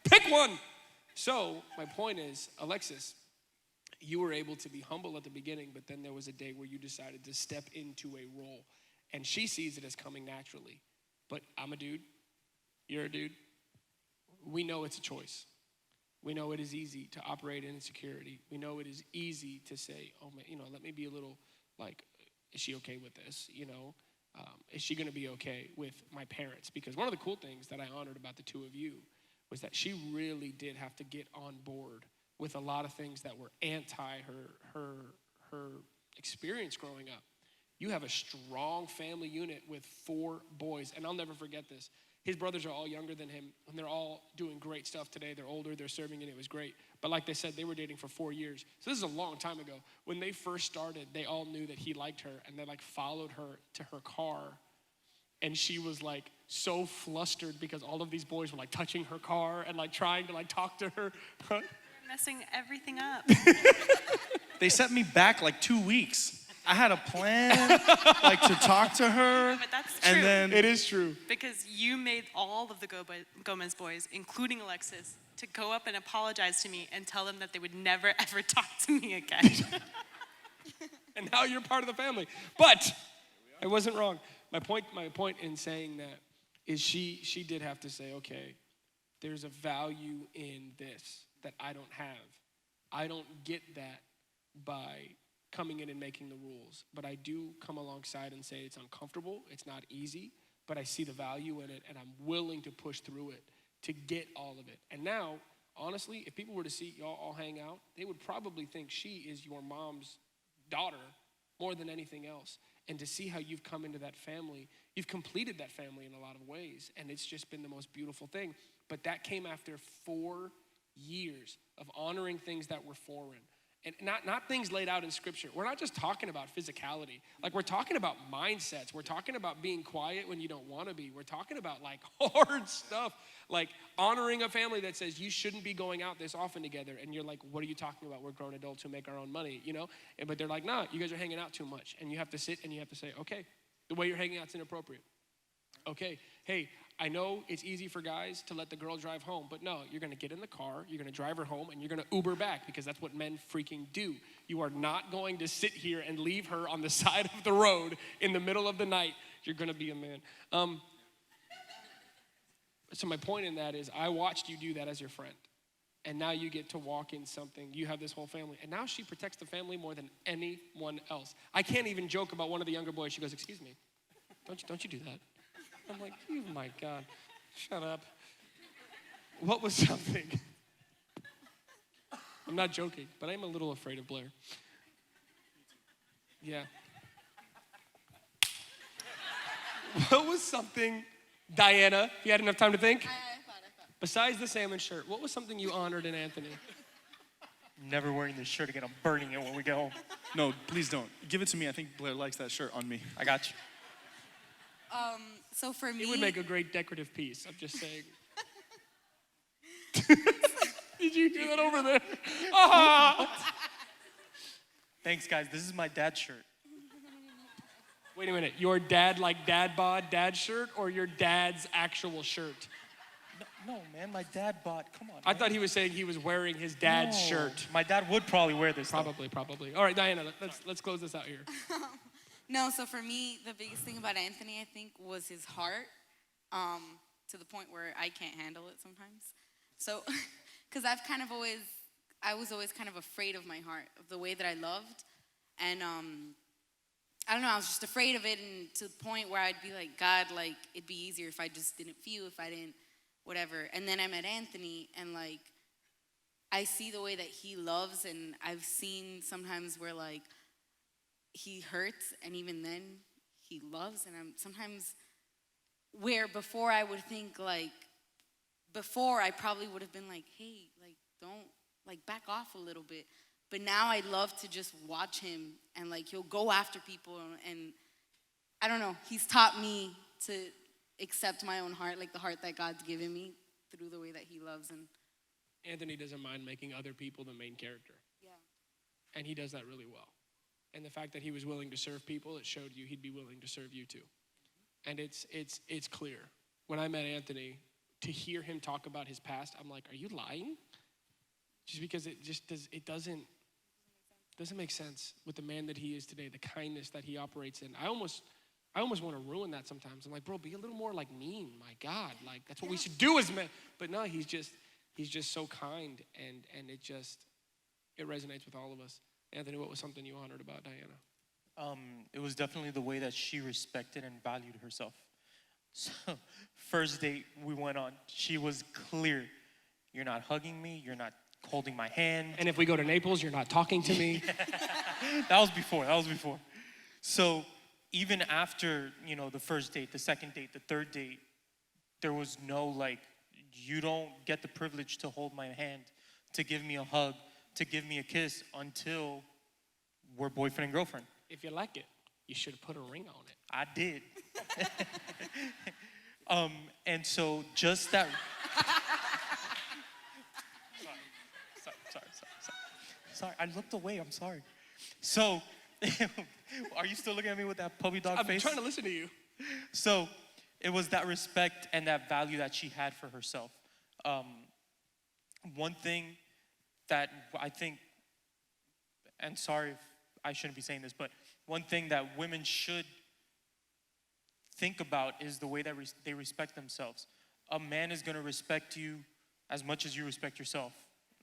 Pick one. So my point is, Alexis, you were able to be humble at the beginning, but then there was a day where you decided to step into a role. And she sees it as coming naturally. But I'm a dude. You're a dude. We know it's a choice. We know it is easy to operate in insecurity. We know it is easy to say, oh, man, let me be a little like, is she okay with this? Is she gonna be okay with my parents? Because one of the cool things that I honored about the two of you was that she really did have to get on board with a lot of things that were anti her experience growing up. You have a strong family unit with 4 boys, and I'll never forget this. His brothers are all younger than him, and they're all doing great stuff today. They're older, they're serving, and it was great. But like they said, they were dating for 4 years. So this is a long time ago. When they first started, they all knew that he liked her, and they followed her to her car. And she was so flustered because all of these boys were touching her car and trying to talk to her. You're messing everything up. They sent me back 2 weeks. I had a plan, to talk to her. But that's true. And then It is true. Because you made all of the Gomez boys, including Alexis, to go up and apologize to me and tell them that they would never, ever talk to me again. And now you're part of the family. But I wasn't wrong. My point in saying that is she did have to say, okay, there's a value in this that I don't have. I don't get that by coming in and making the rules, but I do come alongside and say it's uncomfortable, it's not easy, but I see the value in it, and I'm willing to push through it to get all of it. And now, honestly, if people were to see y'all all hang out, they would probably think she is your mom's daughter more than anything else. And to see how you've come into that family, you've completed that family in a lot of ways, and it's just been the most beautiful thing. But that came after 4 years of honoring things that were foreign. And not things laid out in scripture. We're not just talking about physicality. We're talking about mindsets. We're talking about being quiet when you don't want to be. We're talking about hard stuff. Honoring a family that says you shouldn't be going out this often together. And you're like, what are you talking about? We're grown adults who make our own money, But they're like, nah, you guys are hanging out too much. And you have to sit and you have to say, okay, the way you're hanging out's inappropriate. Okay, hey, I know it's easy for guys to let the girl drive home, but no, you're gonna get in the car, you're gonna drive her home, and you're gonna Uber back because that's what men freaking do. You are not going to sit here and leave her on the side of the road in the middle of the night. You're gonna be a man. So my point in that is I watched you do that as your friend. And now you get to walk in something. You have this whole family. And now she protects the family more than anyone else. I can't even joke about one of the younger boys. She goes, excuse me, don't you do that. I'm like, oh my God, shut up. What was something? I'm not joking, but I'm a little afraid of Blair. Yeah. What was something, Diana, if you had enough time to think? I thought. Besides the salmon shirt, what was something you honored in Anthony? Never wearing this shirt again. I'm burning it when we get home. No, please don't. Give it to me. I think Blair likes that shirt on me. I got you. So for me, It would make a great decorative piece, I'm just saying. Did you do that over there? Ah! Thanks, guys. This is my dad's shirt. Wait a minute, your dad dad bod dad shirt or your dad's actual shirt? No, man, my dad bought. Come on. I thought he was saying he was wearing his dad's No. shirt. My dad would probably wear this. though. Probably. All right, Diana, let's close this out here. No, so for me, the biggest thing about Anthony, I think, was his heart, to the point where I can't handle it sometimes. So, because I was always kind of afraid of my heart, of the way that I loved. And I don't know, I was just afraid of it, and to the point where I'd be like, God, it'd be easier if I just didn't feel, if I didn't, whatever. And then I met Anthony, and I see the way that he loves, and I've seen sometimes where he hurts, and even then he loves. And I'm sometimes where before I would think before I probably would have been hey, don't back off a little bit. But now I love to just watch him, and he'll go after people, and I don't know, he's taught me to accept my own heart, the heart that God's given me through the way that he loves. And Anthony doesn't mind making other people the main character. yeah. And he does that really well. And the fact that he was willing to serve people, it showed you he'd be willing to serve you too. And it's clear. When I met Anthony, to hear him talk about his past, I'm like, are you lying? Just because it doesn't make sense with the man that he is today, the kindness that he operates in. I almost want to ruin that sometimes. I'm like, bro, be a little more like mean. My God, like that's what we should do as men. But no, he's just so kind, and it resonates with all of us. Anthony, what was something you honored about Diana? It was definitely the way that she respected and valued herself. So, first date we went on, she was clear. You're not hugging me. You're not holding my hand. And if we go to Naples, you're not talking to me. That was before. So even after, the first date, the second date, the third date, there was no like, you don't get the privilege to hold my hand, to give me a hug, to give me a kiss until we're boyfriend and girlfriend. If you like it, you should have put a ring on it. I did. And so just that. Sorry, I looked away. I'm sorry. So, are you still looking at me with that puppy dog face? I'm trying to listen to you. So, it was that respect and that value that she had for herself. One thing that I think, and sorry if I shouldn't be saying this, but one thing that women should think about is the way that they respect themselves. A man is going to respect you as much as you respect yourself.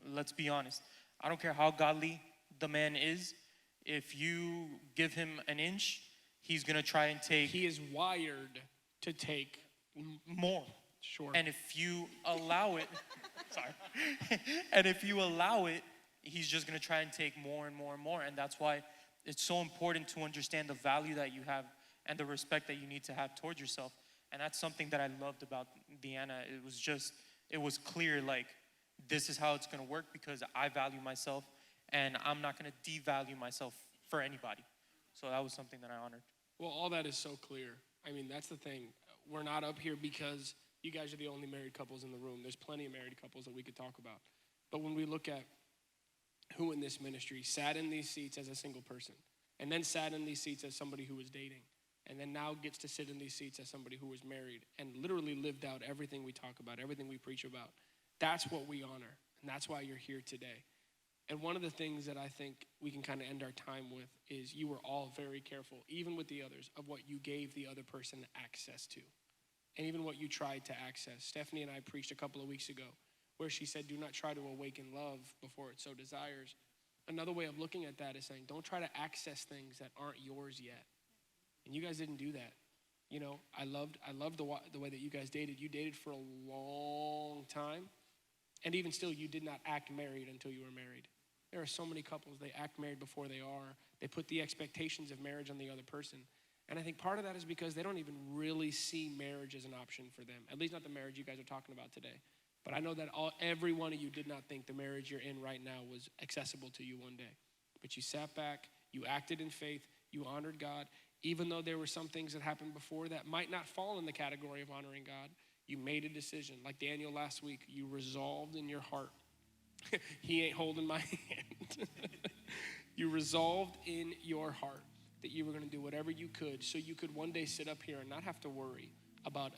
Let's be honest. I don't care how godly the man is. If you give him an inch, he's going to try and take... He is wired to take more. Sure. And if you allow it... sorry. And if you allow it, he's just going to try and take more and more and more. And that's why it's so important to understand the value that you have and the respect that you need to have towards yourself. And that's something that I loved about Deanna. It was clear, like, this is how it's going to work because I value myself and I'm not going to devalue myself for anybody. So that was something that I honored. Well, all that is so clear. I mean, that's the thing. We're not up here because you guys are the only married couples in the room. There's plenty of married couples that we could talk about. But when we look at who in this ministry sat in these seats as a single person and then sat in these seats as somebody who was dating and then now gets to sit in these seats as somebody who was married and literally lived out everything we talk about, everything we preach about, that's what we honor, and that's why you're here today. And one of the things that I think we can kind of end our time with is you were all very careful, even with the others, of what you gave the other person access to, and even what you tried to access. Stephanie and I preached a couple of weeks ago where she said, do not try to awaken love before it so desires. Another way of looking at that is saying, don't try to access things that aren't yours yet. And you guys didn't do that. I loved the way that you guys dated. You dated for a long time. And even still, you did not act married until you were married. There are so many couples, they act married before they are. They put the expectations of marriage on the other person. And I think part of that is because they don't even really see marriage as an option for them. At least not the marriage you guys are talking about today. But I know that every one of you did not think the marriage you're in right now was accessible to you one day. But you sat back, you acted in faith, you honored God. Even though there were some things that happened before that might not fall in the category of honoring God, you made a decision. Like Daniel last week, you resolved in your heart. He ain't holding my hand. You resolved in your heart that you were going to do whatever you could so you could one day sit up here and not have to worry about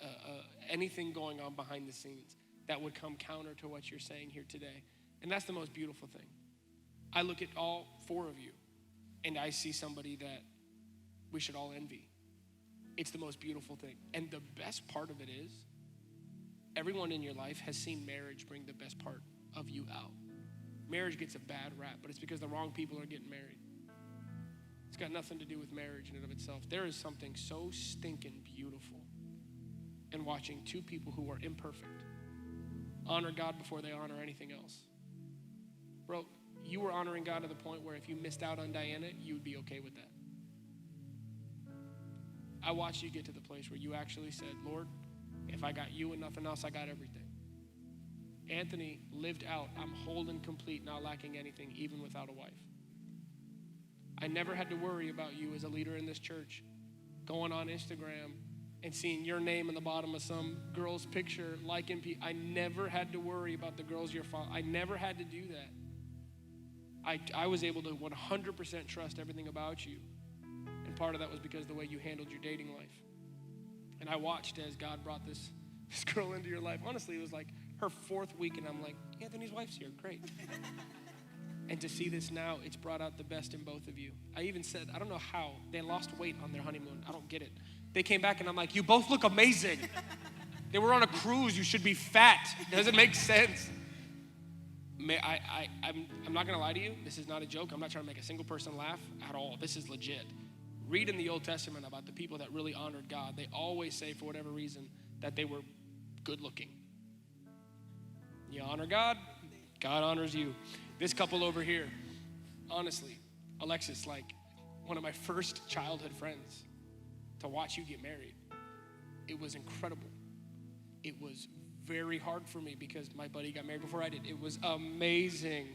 anything going on behind the scenes that would come counter to what you're saying here today. And that's the most beautiful thing. I look at all four of you and I see somebody that we should all envy. It's the most beautiful thing. And the best part of it is everyone in your life has seen marriage bring the best part of you out. Marriage gets a bad rap, but it's because the wrong people are getting married. It's got nothing to do with marriage in and of itself. There is something so stinking beautiful in watching two people who are imperfect honor God before they honor anything else. Bro, you were honoring God to the point where if you missed out on Diana, you would be okay with that. I watched you get to the place where you actually said, Lord, if I got you and nothing else, I got everything. Anthony lived out, I'm whole and complete, not lacking anything, even without a wife. I never had to worry about you as a leader in this church going on Instagram and seeing your name in the bottom of some girl's picture, liking people. I never had to worry about the girls you're following. I never had to do that I was able to 100% trust everything about you. And part of that was because of the way you handled your dating life. And I watched as God brought this girl into your life. Honestly, it was like her 4th week, and I'm like, Anthony's wife's here, great. And to see this now, it's brought out the best in both of you. I even said, I don't know how, they lost weight on their honeymoon. I don't get it. They came back, and I'm like, you both look amazing. They were on a cruise, you should be fat. Doesn't make sense. I'm not gonna lie to you, this is not a joke. I'm not trying to make a single person laugh at all. This is legit. Read in the Old Testament about the people that really honored God. They always say, for whatever reason, that they were good looking. You honor God, God honors you. This couple over here, honestly, Alexis, like one of my first childhood friends, to watch you get married, it was incredible. It was very hard for me because my buddy got married before I did. It was amazing.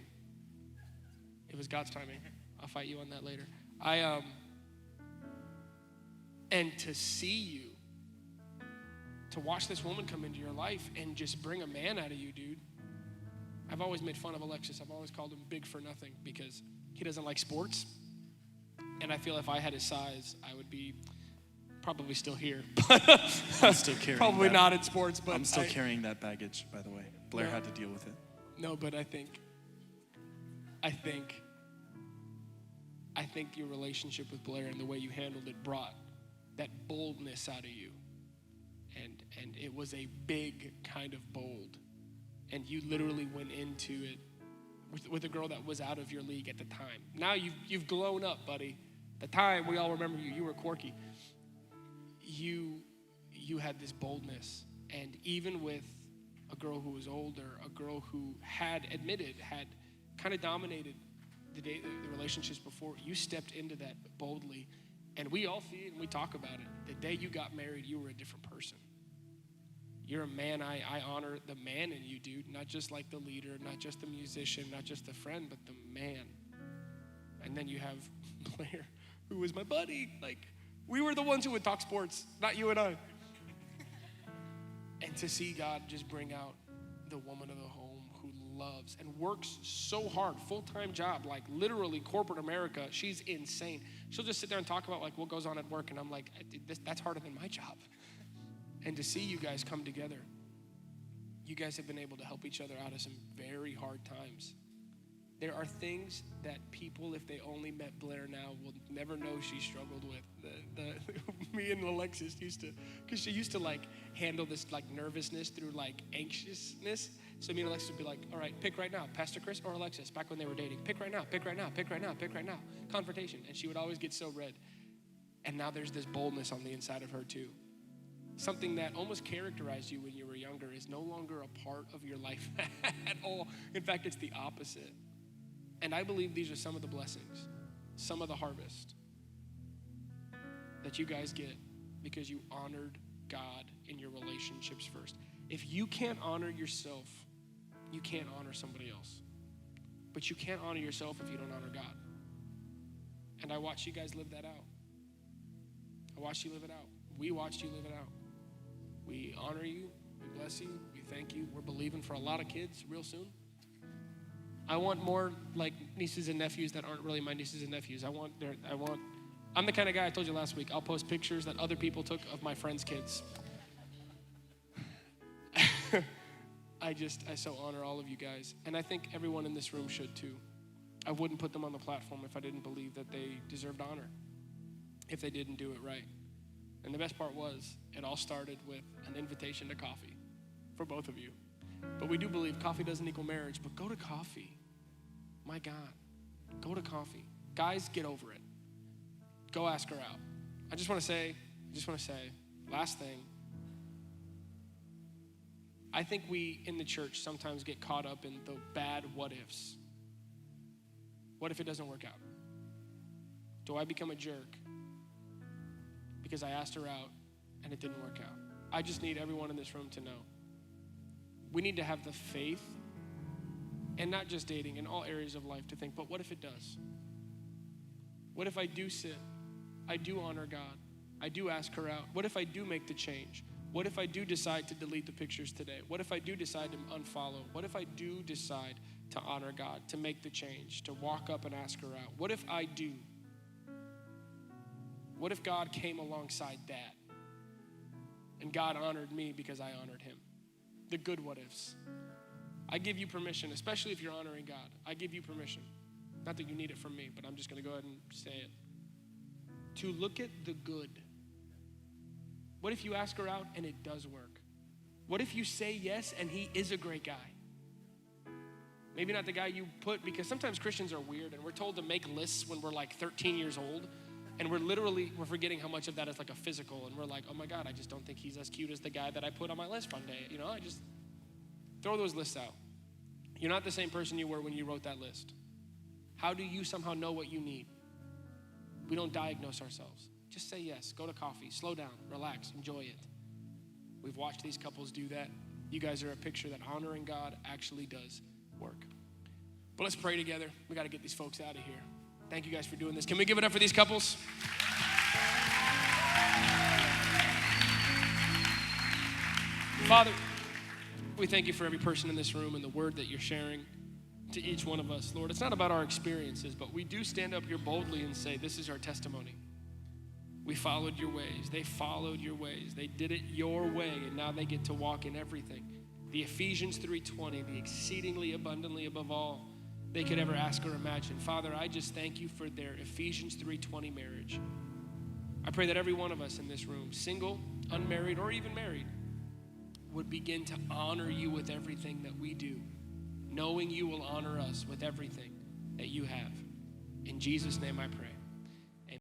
It was God's timing. I'll fight you on that later. And to see you, to watch this woman come into your life and just bring a man out of you, dude. I've always made fun of Alexis. I've always called him big for nothing because he doesn't like sports. And I feel if I had his size, I would be probably still here. I'm still carrying probably that. not in sports, but I'm still carrying that baggage, by the way. Blair had to deal with it. No, but I think your relationship with Blair and the way you handled it brought that boldness out of you. And it was a big kind of bold. And you literally went into it with a girl that was out of your league at the time. Now you've grown up, buddy. At the time, we all remember you. You were quirky. You had this boldness. And even with a girl who was older, a girl who had kind of dominated the relationships before, you stepped into that boldly. And we all see it and we talk about it. The day you got married, you were a different person. You're a man. I honor the man in you, dude. Not just like the leader, not just the musician, not just the friend, but the man. And then you have Blair, who was my buddy. Like, we were the ones who would talk sports, not you and I. And to see God just bring out the woman of the home who loves and works so hard, full-time job, like literally corporate America. She's insane. She'll just sit there and talk about like what goes on at work, and I'm like, that's harder than my job. And to see you guys come together, you guys have been able to help each other out of some very hard times. There are things that people, if they only met Blair now, will never know she struggled with. Me and Alexis used to, because she used to like handle this like nervousness through like anxiousness. So me and Alexis would be like, all right, pick right now, Pastor Chris or Alexis, back when they were dating. Pick right now, pick right now, pick right now, pick right now. Confrontation. And she would always get so red. And now there's this boldness on the inside of her too. Something that almost characterized you when you were younger is no longer a part of your life at all. In fact, it's the opposite. And I believe these are some of the blessings, some of the harvest that you guys get because you honored God in your relationships first. If you can't honor yourself, you can't honor somebody else. But you can't honor yourself if you don't honor God. And I watched you guys live that out. I watched you live it out. We watched you live it out. We honor you, we bless you, we thank you. We're believing for a lot of kids real soon. I want more like nieces and nephews that aren't really my nieces and nephews. I'm the kind of guy I told you last week, I'll post pictures that other people took of my friends' kids. I so honor all of you guys. And I think everyone in this room should too. I wouldn't put them on the platform if I didn't believe that they deserved honor, if they didn't do it right. And the best part was, it all started with an invitation to coffee for both of you. But we do believe coffee doesn't equal marriage, but go to coffee. My God, go to coffee. Guys, get over it. Go ask her out. I just want to say, last thing. I think we in the church sometimes get caught up in the bad what ifs. What if it doesn't work out? Do I become a jerk because I asked her out and it didn't work out? I just need everyone in this room to know. We need to have the faith, and not just dating, in all areas of life, to think, but what if it does? What if I do sit? I do honor God. I do ask her out. What if I do make the change? What if I do decide to delete the pictures today? What if I do decide to unfollow? What if I do decide to honor God, to make the change, to walk up and ask her out? What if I do? What if God came alongside that and God honored me because I honored him? The good what ifs. I give you permission, especially if you're honoring God. I give you permission. Not that you need it from me, but I'm just going to go ahead and say it. To look at the good. What if you ask her out and it does work? What if you say yes and he is a great guy? Maybe not the guy you put, because sometimes Christians are weird and we're told to make lists when we're like 13 years old, and we're forgetting how much of that is like a physical, and we're like, oh my God, I just don't think he's as cute as the guy that I put on my list one day. You know, I just throw those lists out. You're not the same person you were when you wrote that list. How do you somehow know what you need? We don't diagnose ourselves. Just say yes, go to coffee, slow down, relax, enjoy it. We've watched these couples do that. You guys are a picture that honoring God actually does work. But let's pray together. We got to get these folks out of here. Thank you guys for doing this. Can we give it up for these couples? Father, we thank you for every person in this room and the word that you're sharing to each one of us. Lord, it's not about our experiences, but we do stand up here boldly and say, this is our testimony. We followed your ways. They followed your ways. They did it your way, and now they get to walk in everything. The Ephesians 3:20, the exceedingly abundantly above all they could ever ask or imagine. Father, I just thank you for their Ephesians 3:20 marriage. I pray that every one of us in this room, single, unmarried, or even married, would begin to honor you with everything that we do, knowing you will honor us with everything that you have. In Jesus' name I pray.